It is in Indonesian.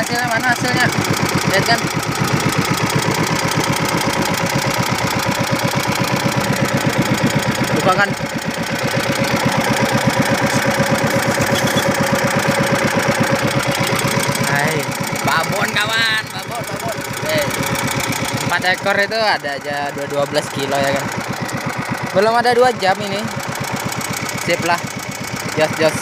mana hasilnya? Lihat kan? Buka kan? Hai, babon kawan, babon. 4 ekor itu ada aja 12 kilo ya kan. Belum ada 2 jam ini. Sip lah. Jos.